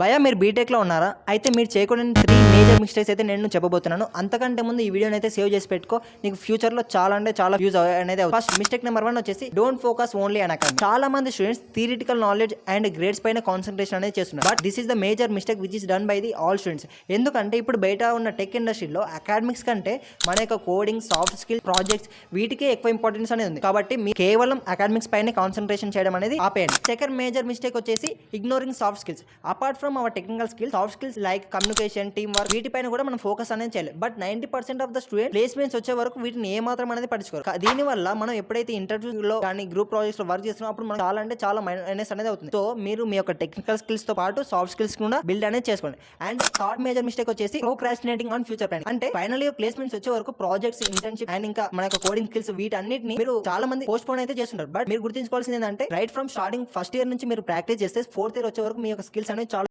భయ్యా మీరు బీటెక్లో ఉన్నారా? అయితే మీరు చేయకూడని 3 మేజర్ మిస్టేక్స్ అయితే నేను చెప్పబోతున్నాను. అంతకంటే ముందు ఈ వీడియోని అయితే సేవ్ చేసి పెట్టుకో. నీకు ఫ్యూచర్‌లో చాలా అంటే చాలా యూజ్ అనేది అవుతుంది. ఫస్ట్ మిస్టేక్ నెంబర్ 1 వచ్చేసి don't focus only on academic. చాలా మంది students theoretical knowledge and grades పైన కాన్సంట్రేషన్ అనేది చేస్తున్నారు. But this is the major mistake which is done by the all students. ఎందుకంటే ఇప్పుడు బయట ఉన్న టెక్ ఇండస్ట్రీలో అకాడమిక్స్ కంటే మన యొక్క కోడింగ్, సాఫ్ట్ స్కిల్, ప్రాజెక్ట్స్ వీటికే ఎక్కువ ఇంపార్టెన్స్ అనేది ఉంది. కాబట్టి మీరు కేవలం అకాడమిక్స్ పైన కాన్సంట్రేషన్ చేయడం అనేది ఆపేయండి. సెకండ్ మేజర్ మిస్టేక్ వచ్చేసి ignoring soft skills. Apart from our technical skills, soft skills like communication, team work వీటిపైన కూడా మనం ఫోకస్ అనేది చేయాలి. But 90% of the student placements వచ్చే వరకు వీటిని ఏ మాత్రం అనేది పట్టించుకోరు. దీని వల్ల మనం ఎప్పుడైతే ఇంటర్వ్యూలో కానీ గ్రూప్ ప్రాజెక్ట్స్ లో వర్క్ చేస్తున్నాం అప్పుడు మనం చాలా అంటే చాలా మైనస్ అనేది అవుతుంది. సో మీరు మీ యొక్క టెక్నికల్ స్కిల్స్ తో పాటు సాఫ్ట్ స్కిల్స్ కూడా బిల్డ్ అనేది చేసుకోండి. అండ్ థర్డ్ మేజర్ మిస్టేక్ వచ్చేసి ప్రోక్రాస్టినేటింగ్ ఆన్ ఫ్యూచర్ ప్లాన్. అంటే ఫైనల్ ఇయర్ ప్లేస్మెంట్స్ వచ్చే వరకు ప్రాజెక్ట్స్, ఇంటర్న్షిప్ అండ్ ఇంకా మన యొక్క కోడింగ్ స్కిల్స్ వీటన్నిటిని మీరు చాలా మంది పోస్ట్ పోన్ అయితే చేస్తుంటారు. బట్ మీరు గుర్తుంచుకోవాల్సింది ఏంటంటే right from starting first year నుంచి మీరు ప్రాక్టీస్ చేస్తే 4th ఇయర్ వచ్చే వరకు మీ యొక్క స్కిల్స్ అనేవి చాలా